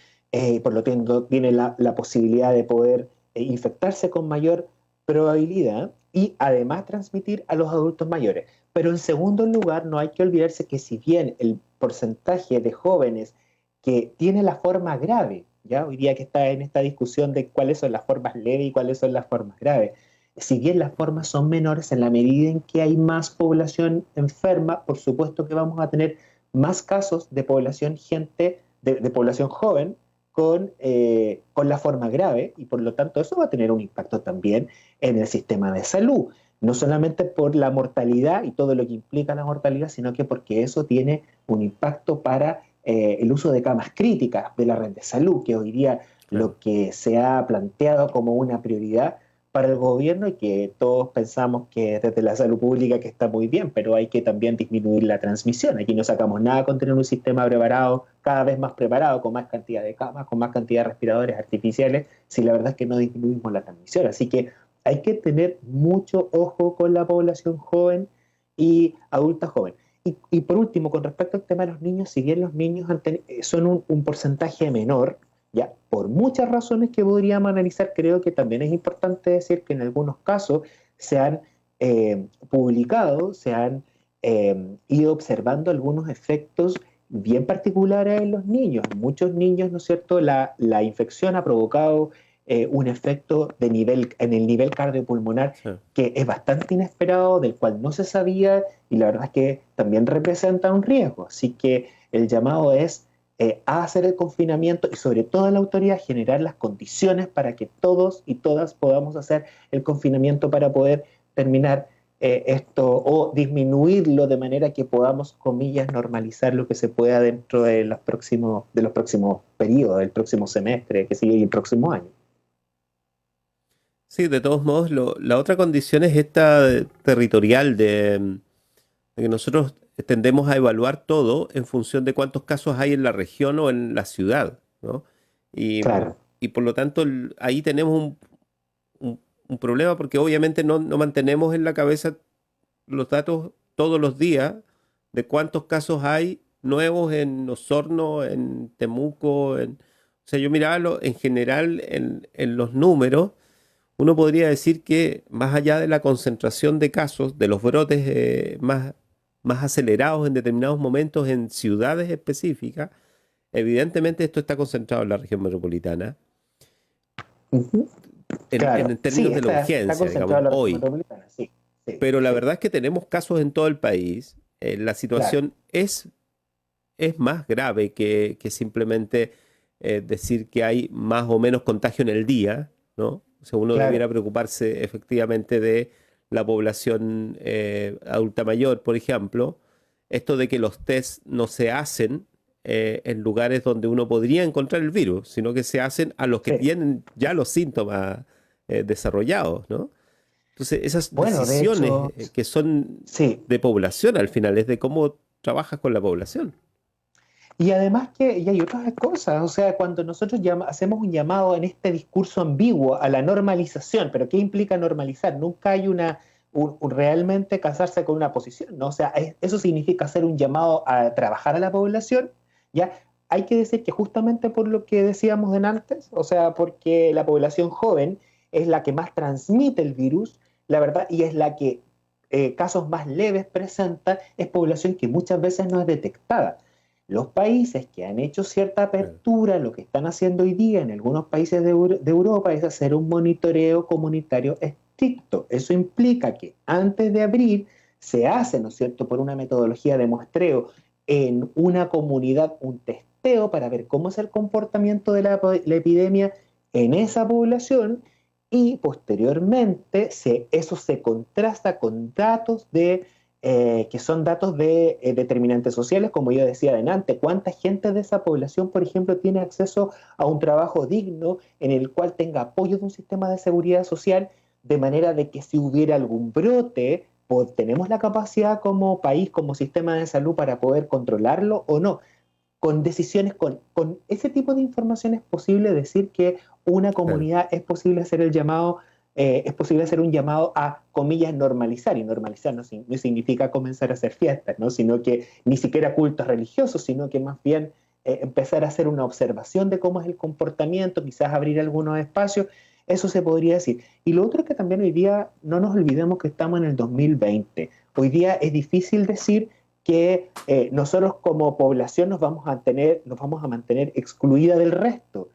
Speaker 6: Por lo tanto, tienen la posibilidad de poder infectarse con mayor probabilidad y además transmitir a los adultos mayores. Pero en segundo lugar, no hay que olvidarse que si bien el porcentaje de jóvenes que tiene la forma grave, ya hoy día que está en esta discusión de cuáles son las formas leves y cuáles son las formas graves, si bien las formas son menores, en la medida en que hay más población enferma, por supuesto que vamos a tener más casos de población de población joven con la forma grave, y por lo tanto eso va a tener un impacto también en el sistema de salud, no solamente por la mortalidad y todo lo que implica la mortalidad, sino que porque eso tiene un impacto para el uso de camas críticas de la red de salud, que hoy día lo que se ha planteado como una prioridad para el gobierno, y que todos pensamos que desde la salud pública que está muy bien, pero hay que también disminuir la transmisión. Aquí no sacamos nada con tener un sistema preparado, cada vez más preparado, con más cantidad de camas, con más cantidad de respiradores artificiales, si la verdad es que no disminuimos la transmisión. Así que hay que tener mucho ojo con la población joven y adulta joven. Y por último, con respecto al tema de los niños, si bien los niños son un porcentaje menor, ya, por muchas razones que podríamos analizar, creo que también es importante decir que en algunos casos se han publicado, se han ido observando algunos efectos bien particulares en los niños. En muchos niños, ¿no es cierto?, la infección ha provocado un efecto en el nivel cardiopulmonar, sí, que es bastante inesperado, del cual no se sabía, y la verdad es que también representa un riesgo. Así que el llamado es a hacer el confinamiento, y sobre todo a la autoridad generar las condiciones para que todos y todas podamos hacer el confinamiento para poder terminar esto o disminuirlo de manera que podamos, comillas, normalizar lo que se pueda dentro de los próximos periodos, del próximo semestre, que sigue, y el próximo año.
Speaker 5: Sí, de todos modos, la otra condición es esta territorial de que nosotros tendemos a evaluar todo en función de cuántos casos hay en la región o en la ciudad, ¿no?
Speaker 6: Claro.
Speaker 5: Y por lo tanto ahí tenemos un problema, porque obviamente no mantenemos en la cabeza los datos todos los días de cuántos casos hay nuevos en Osorno, en Temuco. O sea, yo miraba en general en los números. Uno podría decir que más allá de la concentración de casos, de los brotes más acelerados en determinados momentos en ciudades específicas, evidentemente esto está concentrado en la región metropolitana.
Speaker 6: Uh-huh. Claro.
Speaker 5: En términos de la urgencia, digamos, hoy.
Speaker 6: Sí,
Speaker 5: pero la verdad es que tenemos casos en todo el país. La situación es más grave que simplemente decir que hay más o menos contagio en el día, ¿no? O sea, uno debiera preocuparse efectivamente de la población adulta mayor, por ejemplo. Esto de que los test no se hacen en lugares donde uno podría encontrar el virus, sino que se hacen a los que tienen ya los síntomas desarrollados, ¿no? Entonces, esas
Speaker 6: Bueno, de
Speaker 5: decisiones
Speaker 6: hecho,
Speaker 5: que son
Speaker 6: sí.
Speaker 5: de población al final, es de cómo trabajas con la población.
Speaker 6: Y además que y hay otras cosas, o sea, cuando nosotros hacemos un llamado en este discurso ambiguo a la normalización, pero ¿qué implica normalizar? Nunca hay realmente casarse con una posición, ¿no? O sea, eso significa hacer un llamado a trabajar a la población, ¿ya? Hay que decir que justamente por lo que decíamos de antes, o sea, porque la población joven es la que más transmite el virus, la verdad, y es la que casos más leves presenta, es población que muchas veces no es detectada. Los países que han hecho cierta
Speaker 5: Claro.
Speaker 6: apertura, lo que están haciendo hoy día en algunos países de Europa es hacer un monitoreo comunitario estricto. Eso implica que antes de abrir se hace, ¿no es cierto?, por una metodología de muestreo en una comunidad, un testeo para ver cómo es el comportamiento de la epidemia en esa población y posteriormente eso se contrasta con datos que son datos de determinantes sociales, como yo decía adelante, cuánta gente de esa población, por ejemplo, tiene acceso a un trabajo digno en el cual tenga apoyo de un sistema de seguridad social, de manera de que si hubiera algún brote, pues, tenemos la capacidad como país, como sistema de salud para poder controlarlo o no. Con decisiones, con ese tipo de información es posible decir que una
Speaker 5: Claro.
Speaker 6: comunidad es posible hacer el llamado, es posible hacer un llamado a, comillas, normalizar, y normalizar no significa comenzar a hacer fiestas, ¿no? Sino que ni siquiera cultos religiosos, sino que más bien empezar a hacer una observación de cómo es el comportamiento, quizás abrir algunos espacios, eso se podría decir. Y lo otro es que también hoy día, no nos olvidemos que estamos en el 2020. Hoy día es difícil decir que nosotros como población nos vamos a mantener excluida del resto.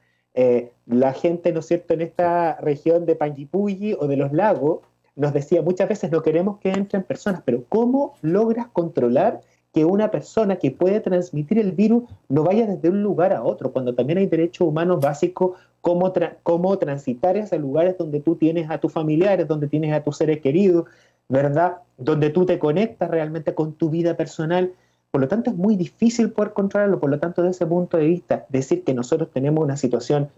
Speaker 6: La gente, ¿no es cierto?, en esta región de Panguipulli o de los lagos, nos decía muchas veces no queremos que entren personas, pero ¿cómo logras controlar que una persona que puede transmitir el virus no vaya desde un lugar a otro, cuando también hay derechos humanos básicos, cómo transitar hacia lugares donde tú tienes a tus familiares, donde tienes a tus seres queridos, ¿verdad? Donde tú te conectas realmente con tu vida personal. Por lo tanto, es muy difícil poder controlarlo. Por lo tanto, desde ese punto de vista, decir que nosotros tenemos una situación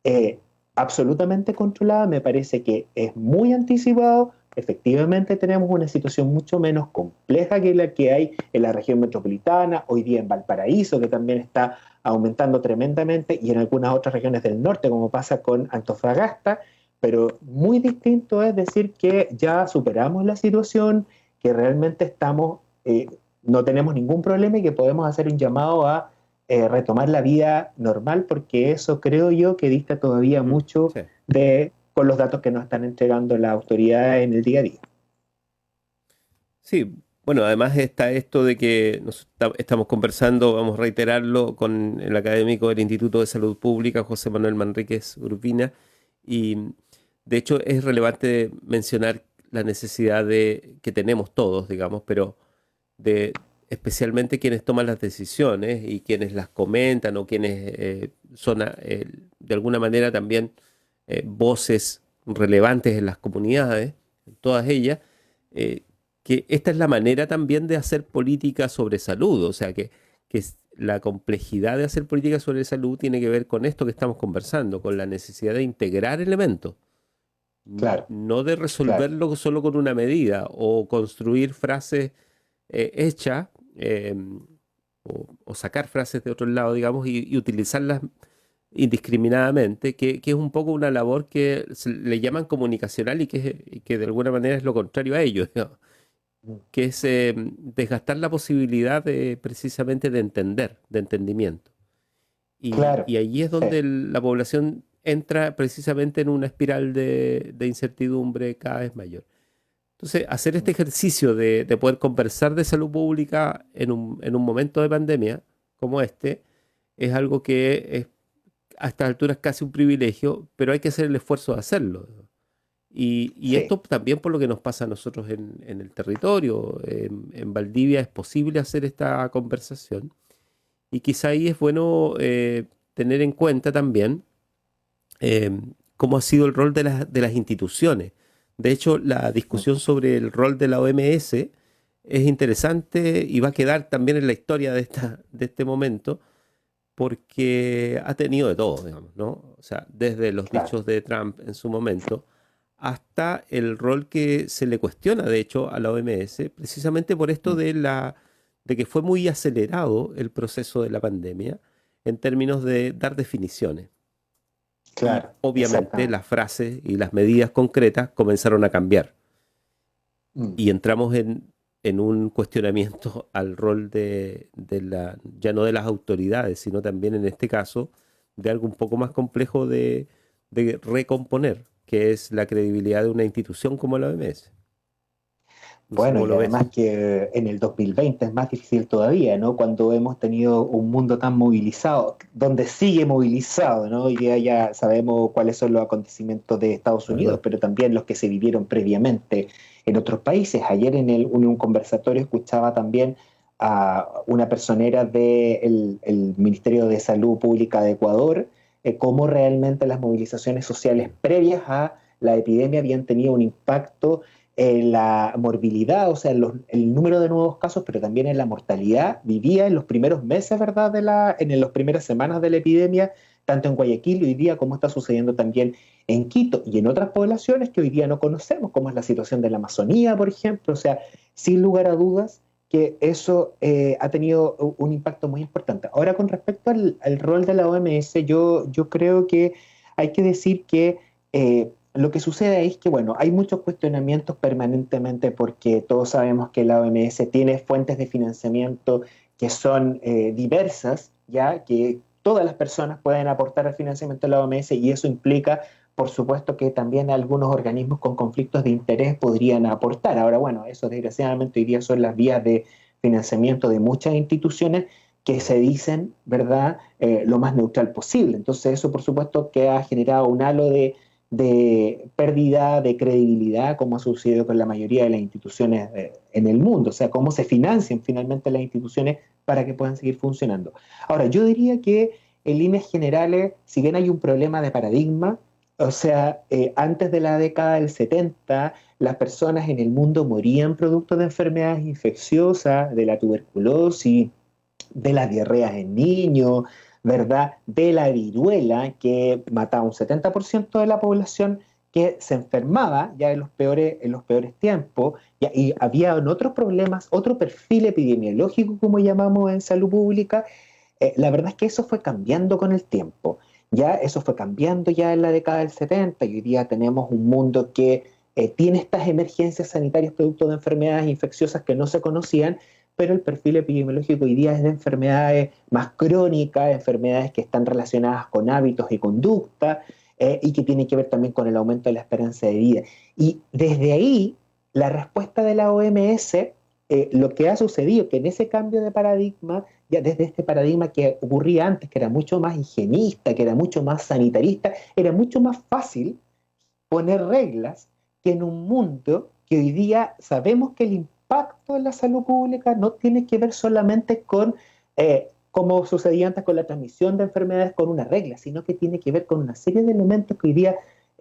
Speaker 6: eh, absolutamente controlada me parece que es muy anticipado. Efectivamente, tenemos una situación mucho menos compleja que la que hay en la región metropolitana, hoy día en Valparaíso, que también está aumentando tremendamente, y en algunas otras regiones del norte, como pasa con Antofagasta, pero muy distinto es decir que ya superamos la situación, que realmente no tenemos ningún problema y que podemos hacer un llamado a retomar la vida normal, porque eso creo yo que dista todavía
Speaker 5: Ujú.
Speaker 6: mucho
Speaker 5: Sí.
Speaker 6: con los datos que nos están entregando las autoridades en el día a día.
Speaker 5: Sí, bueno, además está esto de que estamos conversando, vamos a reiterarlo, con el académico del Instituto de Salud Pública, José Manuel Manríquez Urbina, y de hecho es relevante mencionar la necesidad que tenemos todos, digamos, pero de especialmente quienes toman las decisiones y quienes las comentan o quienes son de alguna manera también voces relevantes en las comunidades, en todas ellas, eh, que esta es la manera también de hacer política sobre salud, o sea la complejidad de hacer política sobre salud tiene que ver con esto que estamos conversando, con la necesidad de integrar elementos,
Speaker 6: Claro,
Speaker 5: no de
Speaker 6: claro.
Speaker 5: resolverlo solo con una medida o construir frases hechas o sacar frases de otro lado, digamos, y utilizarlas indiscriminadamente, que es un poco una labor que le llaman comunicacional y que de alguna manera es lo contrario a ello, digamos, que es desgastar la posibilidad precisamente de entender, de entendimiento.
Speaker 6: Claro,
Speaker 5: Y allí es
Speaker 6: sí,
Speaker 5: donde la población entra precisamente en una espiral de incertidumbre cada vez mayor. Entonces, hacer este ejercicio de poder conversar de salud pública en un momento de pandemia como este es algo que es, a estas alturas casi un privilegio, pero hay que hacer el esfuerzo de hacerlo. Y
Speaker 6: sí.
Speaker 5: esto también por lo que nos pasa a nosotros en el territorio. En Valdivia es posible hacer esta conversación y quizá ahí es bueno tener en cuenta también eh, cómo ha sido el rol de las instituciones. De hecho, la discusión sobre el rol de la OMS es interesante y va a quedar también en la historia de este momento porque ha tenido de todo, digamos, ¿no? O sea, desde los
Speaker 6: Claro.
Speaker 5: dichos de Trump en su momento hasta el rol que se le cuestiona, de hecho, a la OMS, precisamente por esto de que fue muy acelerado el proceso de la pandemia en términos de dar definiciones.
Speaker 6: Claro,
Speaker 5: Y obviamente
Speaker 6: exactamente.
Speaker 5: las frases y las medidas concretas comenzaron a cambiar.
Speaker 6: Mm.
Speaker 5: Y entramos en un cuestionamiento al rol ya no de las autoridades, sino también en este caso de algo un poco más complejo de recomponer, que es la credibilidad de una institución como la OMS. No sé
Speaker 6: Bueno,
Speaker 5: cómo
Speaker 6: y
Speaker 5: lo ves.
Speaker 6: además que en el 2020 es más difícil todavía, ¿no? Cuando hemos tenido un mundo tan movilizado, donde sigue movilizado, ¿no? Hoy día ya sabemos cuáles son los acontecimientos de Estados
Speaker 5: La
Speaker 6: Unidos,
Speaker 5: verdad.
Speaker 6: pero también los que se vivieron previamente en otros países. Ayer en un conversatorio escuchaba también a una personera del el Ministerio de Salud Pública de Ecuador, cómo realmente las movilizaciones sociales previas a la epidemia habían tenido un impacto en la morbilidad, o sea, el número de nuevos casos, pero también en la mortalidad, vivía en los primeros meses, ¿verdad? En las primeras semanas de la epidemia, tanto en Guayaquil hoy día como está sucediendo también en Quito y en otras poblaciones que hoy día no conocemos, como es la situación de la Amazonía, por ejemplo. O sea, sin lugar a dudas que eso ha tenido un impacto muy importante. Ahora, con respecto al rol de la OMS, yo creo que hay que decir que lo que sucede es que, bueno, hay muchos cuestionamientos permanentemente porque todos sabemos que la OMS tiene fuentes de financiamiento que son diversas, ya que todas las personas pueden aportar al financiamiento de la OMS y eso implica, por supuesto, que también algunos organismos con conflictos de interés podrían aportar. Ahora, bueno, eso desgraciadamente hoy día son las vías de financiamiento de muchas instituciones que se dicen, ¿verdad?, lo más neutral posible. Entonces eso, por supuesto, que ha generado un halo de pérdida de credibilidad, como ha sucedido con la mayoría de las instituciones en el mundo, o sea, cómo se financian finalmente las instituciones para que puedan seguir funcionando. Ahora, yo diría que en líneas generales, si bien hay un problema de paradigma, o sea, antes de la década del 70, las personas en el mundo morían producto de enfermedades infecciosas, de la tuberculosis, de las diarreas en niños, ¿verdad? De la viruela, que mataba un 70% de la población que se enfermaba ya en los peores tiempos, ya, y había otros problemas, otro perfil epidemiológico, como llamamos en salud pública. La verdad es que eso fue cambiando con el tiempo, ya eso fue cambiando ya en la década del 70 y hoy día tenemos un mundo que tiene estas emergencias sanitarias producto de enfermedades infecciosas que no se conocían, pero el perfil epidemiológico hoy día es de enfermedades más crónicas, enfermedades que están relacionadas con hábitos y conducta, y que tienen que ver también con el aumento de la esperanza de vida. Y desde ahí, la respuesta de la OMS, lo que ha sucedido, que en ese cambio de paradigma, ya desde este paradigma que ocurría antes, que era mucho más higienista, que era mucho más sanitarista, era mucho más fácil poner reglas que en un mundo que hoy día sabemos que el impacto en la salud pública no tiene que ver solamente con, como sucedía antes con la transmisión de enfermedades, con una regla, sino que tiene que ver con una serie de elementos que hoy día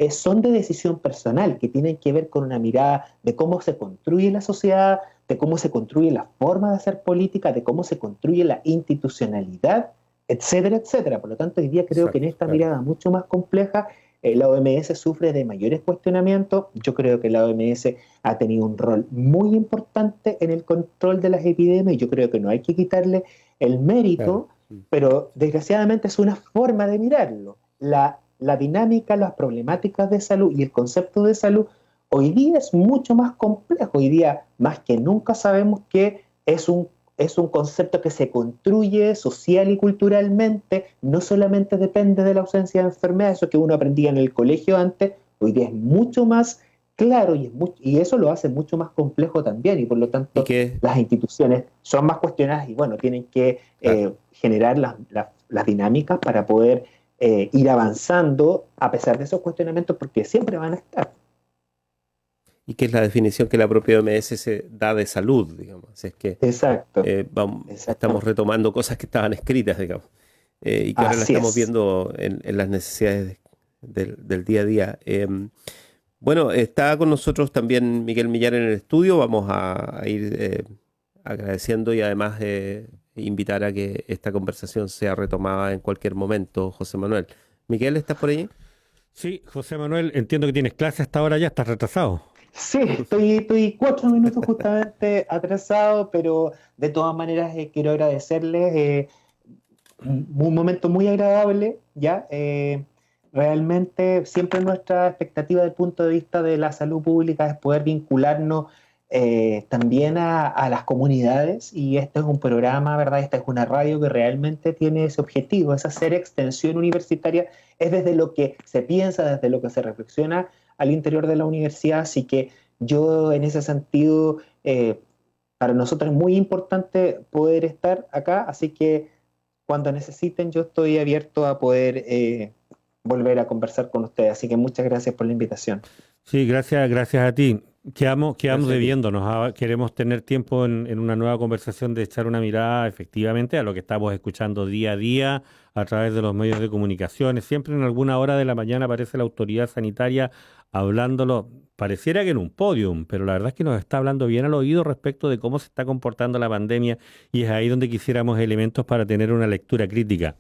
Speaker 6: son de decisión personal, que tienen que ver con una mirada de cómo se construye la sociedad, de cómo se construye la forma de hacer política, de cómo se construye la institucionalidad, etcétera, etcétera. Por lo tanto, hoy día creo que en
Speaker 5: Exacto,
Speaker 6: esta
Speaker 5: claro.
Speaker 6: mirada mucho más compleja, la OMS sufre de mayores cuestionamientos. Yo creo que la OMS ha tenido un rol muy importante en el control de las epidemias y yo creo que no hay que quitarle el
Speaker 5: Claro.
Speaker 6: mérito,
Speaker 5: Mm.
Speaker 6: pero desgraciadamente es una forma de mirarlo. La dinámica, las problemáticas de salud y el concepto de salud hoy día es mucho más complejo. Hoy día, más que nunca, sabemos que es un concepto que se construye social y culturalmente, no solamente depende de la ausencia de enfermedad, eso que uno aprendía en el colegio antes, hoy día es mucho más claro y eso lo hace mucho más complejo también y por lo
Speaker 5: Y
Speaker 6: tanto
Speaker 5: que,
Speaker 6: las instituciones son más cuestionadas y bueno, tienen que
Speaker 5: claro.
Speaker 6: generar las dinámicas para poder ir avanzando a pesar de esos cuestionamientos porque siempre van a estar.
Speaker 5: Y que es la definición que la propia OMS se da de salud, digamos. Así es que
Speaker 6: Exacto,
Speaker 5: estamos
Speaker 6: exactamente.
Speaker 5: retomando cosas que estaban escritas, digamos, y que ahora las
Speaker 6: Así
Speaker 5: estamos
Speaker 6: es.
Speaker 5: viendo en las necesidades del día a día. Bueno, está con nosotros también Miguel Millar en el estudio. Vamos a ir agradeciendo y además invitar a que esta conversación sea retomada en cualquier momento, José Manuel. Miguel, ¿estás por ahí?
Speaker 4: Sí, José Manuel, entiendo que tienes clase hasta ahora ya, estás retrasado.
Speaker 6: Sí, estoy 4 minutos justamente atrasado, pero de todas maneras quiero agradecerles. Un momento muy agradable, ¿ya? Realmente siempre nuestra expectativa desde el punto de vista de la salud pública es poder vincularnos también a las comunidades, y este es un programa, ¿verdad? Esta es una radio que realmente tiene ese objetivo, es hacer extensión universitaria, es desde lo que se piensa, desde lo que se reflexiona al interior de la universidad, así que yo en ese sentido, para nosotros es muy importante poder estar acá, así que cuando necesiten, yo estoy abierto a poder volver a conversar con ustedes. Así que muchas gracias por la invitación.
Speaker 4: Sí, gracias a ti. Quedamos
Speaker 5: Gracias a ti.
Speaker 4: debiéndonos. Queremos tener tiempo en una nueva conversación de echar una mirada efectivamente a lo que estamos escuchando día a día a través de los medios de comunicación. Siempre en alguna hora de la mañana aparece la autoridad sanitaria hablándolo. Pareciera que en un podium, pero la verdad es que nos está hablando bien al oído respecto de cómo se está comportando la pandemia, y es ahí donde quisiéramos elementos para tener una lectura crítica.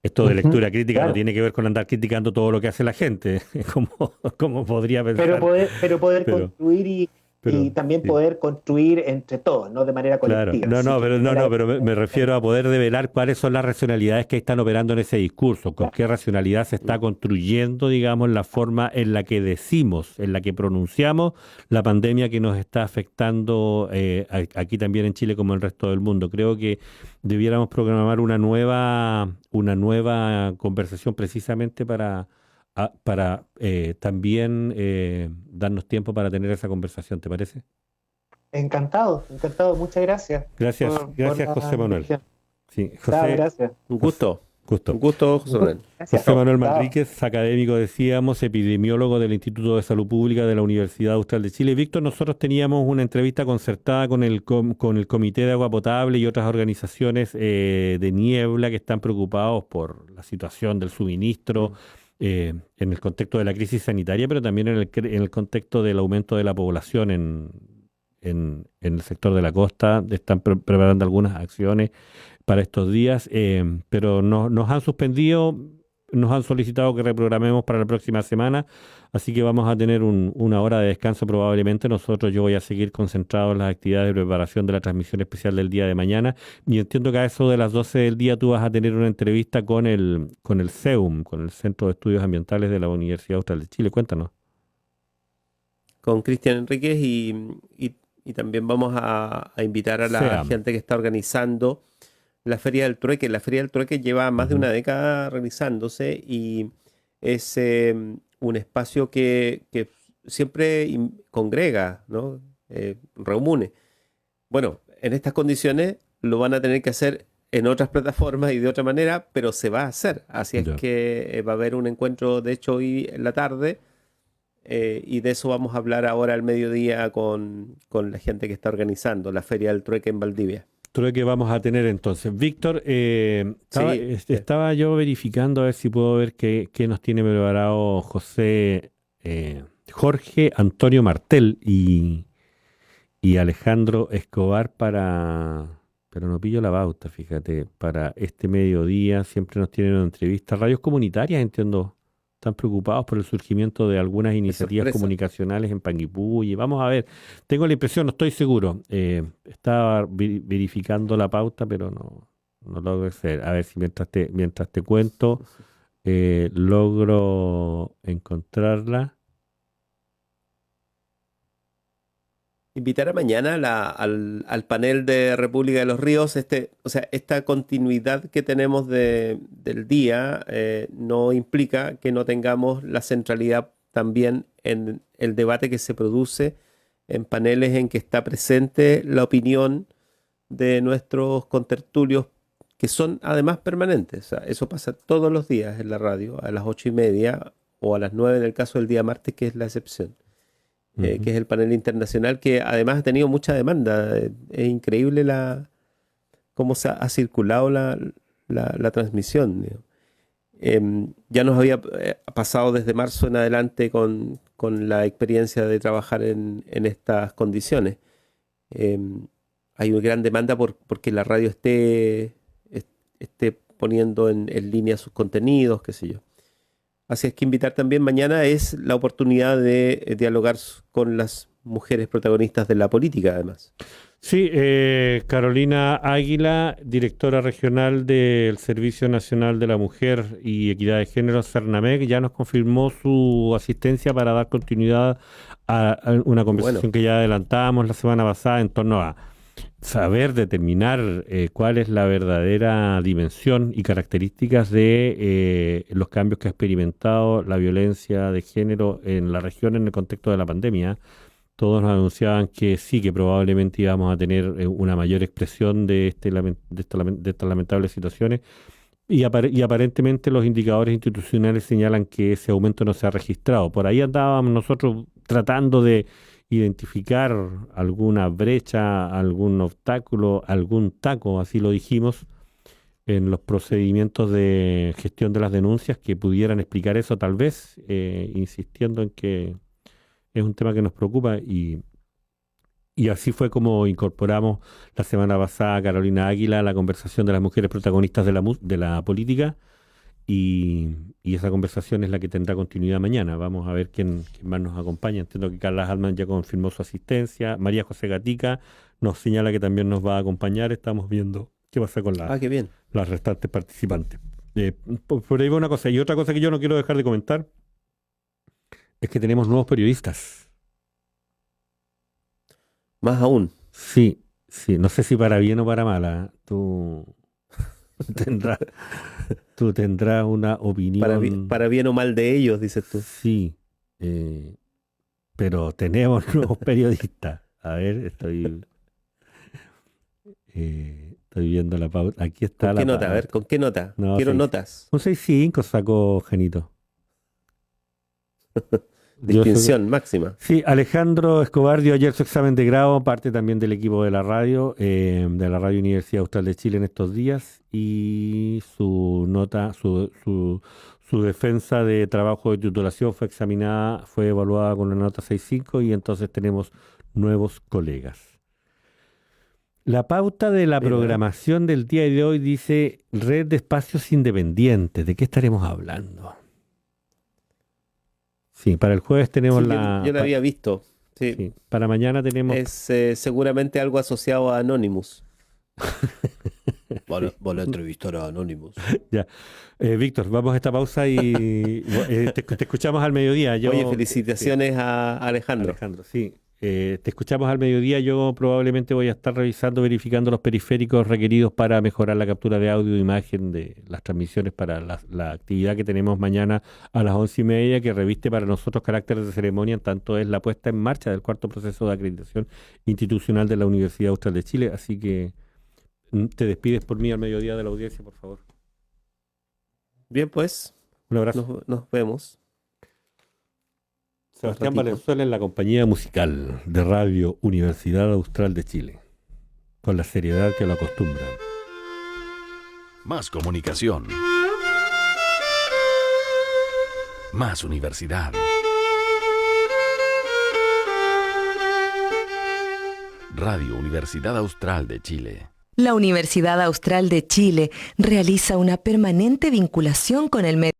Speaker 4: Esto de lectura crítica no
Speaker 6: Claro,
Speaker 4: tiene que ver con andar criticando todo lo que hace la gente, como, como podría
Speaker 6: pero
Speaker 4: pensar.
Speaker 6: poder
Speaker 4: Pero,
Speaker 6: construir y
Speaker 4: pero,
Speaker 6: también
Speaker 4: sí,
Speaker 6: poder construir entre todos, no de manera
Speaker 4: claro.
Speaker 6: colectiva.
Speaker 4: No,
Speaker 6: Así
Speaker 4: no,
Speaker 6: que
Speaker 4: pero me refiero a poder develar cuáles son las racionalidades que están operando en ese discurso, con qué racionalidad se está construyendo, digamos, la forma en la que decimos, en la que pronunciamos la pandemia que nos está afectando aquí también en Chile como en el resto del mundo. Creo que debiéramos programar una nueva conversación precisamente para también darnos tiempo para tener esa conversación, ¿te parece?
Speaker 6: encantado, encantado. Muchas gracias por
Speaker 4: Gracias
Speaker 6: la
Speaker 4: José Manuel.
Speaker 6: invitación.
Speaker 4: Sí,
Speaker 6: Chao,
Speaker 4: José,
Speaker 6: gracias.
Speaker 5: Un
Speaker 4: José,
Speaker 5: gusto. Un
Speaker 4: gusto.
Speaker 5: gusto, José Manuel.
Speaker 6: Gracias.
Speaker 4: José Manuel
Speaker 6: Chao.
Speaker 4: Manríquez, académico, decíamos, epidemiólogo del Instituto de Salud Pública de la Universidad Austral de Chile. Víctor, nosotros teníamos una entrevista concertada con el Comité de Agua Potable y otras organizaciones de Niebla que están preocupados por la situación del suministro en el contexto de la crisis sanitaria, pero también en el contexto del aumento de la población en el sector de la costa. Están preparando algunas acciones para estos días, pero nos han suspendido, nos han solicitado que reprogramemos para la próxima semana, así que vamos a tener una hora de descanso probablemente. Yo voy a seguir concentrado en las actividades de preparación de la transmisión especial del día de mañana, y entiendo que a eso de las 12 del día tú vas a tener una entrevista con el CEUM, con el Centro de Estudios Ambientales de la Universidad Austral de Chile. Cuéntanos.
Speaker 5: Con Cristian Enríquez y también vamos a invitar a la
Speaker 4: SEAM.
Speaker 5: gente que está organizando la Feria del Trueque. La Feria del Trueque lleva más de
Speaker 4: Ujú.
Speaker 5: una década realizándose y es un espacio que siempre congrega, ¿no? Reúne. Bueno, en estas condiciones lo van a tener que hacer en otras plataformas y de otra manera, pero se va a hacer. Así es
Speaker 4: Ya.
Speaker 5: que va a haber un encuentro, de hecho, hoy en la tarde, y de eso vamos a hablar ahora al mediodía con la gente que está organizando la Feria del Trueque en Valdivia.
Speaker 4: Trueque vamos a tener entonces. Víctor,
Speaker 5: Sí,
Speaker 4: estaba yo verificando a ver si puedo ver qué nos tiene preparado Jorge Antonio Martel y Alejandro Escobar pero no pillo la pauta, fíjate, para este mediodía. Siempre nos tienen una entrevista. Radios comunitarias, entiendo, están preocupados por el surgimiento de algunas
Speaker 5: qué
Speaker 4: iniciativas
Speaker 5: sorpresa.
Speaker 4: comunicacionales en Panguipulli. Vamos a ver, tengo la impresión, no estoy seguro. Estaba verificando la pauta, pero no logro hacer. A ver si mientras te cuento, logro encontrarla.
Speaker 5: Invitar a mañana al panel de República de los Ríos, o sea, esta continuidad que tenemos del día no implica que no tengamos la centralidad también en el debate que se produce en paneles en que está presente la opinión de nuestros contertulios, que son además permanentes. O sea, eso pasa todos los días en la radio, a las 8:30 o a las 9 en el caso del día martes, que es la excepción. Que es el panel internacional, que además ha tenido mucha demanda. Es increíble cómo ha circulado la transmisión. Digo. Ya nos había pasado desde marzo en adelante con la experiencia de trabajar en estas condiciones. Hay una gran demanda porque la radio esté poniendo en línea sus contenidos, qué sé yo. Así es que invitar también mañana es la oportunidad de dialogar con las mujeres protagonistas de la política, además.
Speaker 4: Sí, Carolina Águila, directora regional del Servicio Nacional de la Mujer y Equidad de Género, CERNAMEC, ya nos confirmó su asistencia para dar continuidad a una conversación que ya adelantábamos la semana pasada en torno a saber determinar cuál es la verdadera dimensión y características de los cambios que ha experimentado la violencia de género en la región en el contexto de la pandemia. Todos nos anunciaban que sí, que probablemente íbamos a tener una mayor expresión de estas lamentables situaciones y aparentemente los indicadores institucionales señalan que ese aumento no se ha registrado. Por ahí andábamos nosotros tratando de identificar alguna brecha, algún obstáculo, algún taco, así lo dijimos, en los procedimientos de gestión de las denuncias que pudieran explicar eso tal vez, insistiendo en que es un tema que nos preocupa y así fue como incorporamos la semana pasada a Carolina Águila a la conversación de las mujeres protagonistas de la política y esa conversación es la que tendrá continuidad mañana. Vamos a ver quién más nos acompaña. Entiendo que Carla Altman ya confirmó su asistencia. María José Gatica nos señala que también nos va a acompañar. Estamos viendo qué pasa con
Speaker 5: qué bien.
Speaker 4: las restantes participantes. Por ahí va una cosa. Y otra cosa que yo no quiero dejar de comentar es que tenemos nuevos periodistas.
Speaker 5: Más aún.
Speaker 4: Sí. No sé si para bien o para mala. Tú tendrás una opinión.
Speaker 5: Para bien o mal de ellos, dices tú.
Speaker 4: Sí. Pero tenemos nuevos periodistas. A ver, estoy viendo la pauta. Aquí está
Speaker 5: ¿Con qué nota? A ver, ¿con qué nota?
Speaker 4: No,
Speaker 5: Quiero notas.
Speaker 4: Un 6.5 sacó Janito.
Speaker 5: Distinción máxima.
Speaker 4: Sí, Alejandro Escobar dio ayer su examen de grado, parte también del equipo de la radio Universidad Austral de Chile en estos días, y su nota, su defensa de trabajo de titulación fue evaluada con una nota 6.5 y entonces tenemos nuevos colegas. La pauta de la programación del día de hoy dice Red de Espacios Independientes. ¿De qué estaremos hablando? Sí, para el jueves tenemos
Speaker 5: yo la había visto. Sí.
Speaker 4: Para mañana tenemos...
Speaker 5: Es seguramente algo asociado a Anonymous. Van a entrevistar a Anonymous.
Speaker 4: Ya. Víctor, vamos a esta pausa y te escuchamos al mediodía.
Speaker 5: Oye, felicitaciones a Alejandro.
Speaker 4: Alejandro, sí. Te escuchamos al mediodía. Yo probablemente voy a estar verificando los periféricos requeridos para mejorar la captura de audio e imagen de las transmisiones para la actividad que tenemos mañana a las 11:30, que reviste para nosotros carácter de ceremonia, en tanto es la puesta en marcha del cuarto proceso de acreditación institucional de la Universidad Austral de Chile. Así que te despides por mí al mediodía de la audiencia, por favor.
Speaker 5: Bien, pues.
Speaker 4: Un abrazo.
Speaker 5: Nos vemos.
Speaker 4: Sebastián Valenzuela en la compañía musical de Radio Universidad Austral de Chile, con la seriedad que lo acostumbra.
Speaker 2: Más comunicación. Más universidad. Radio Universidad Austral de Chile.
Speaker 3: La Universidad Austral de Chile realiza una permanente vinculación con el medio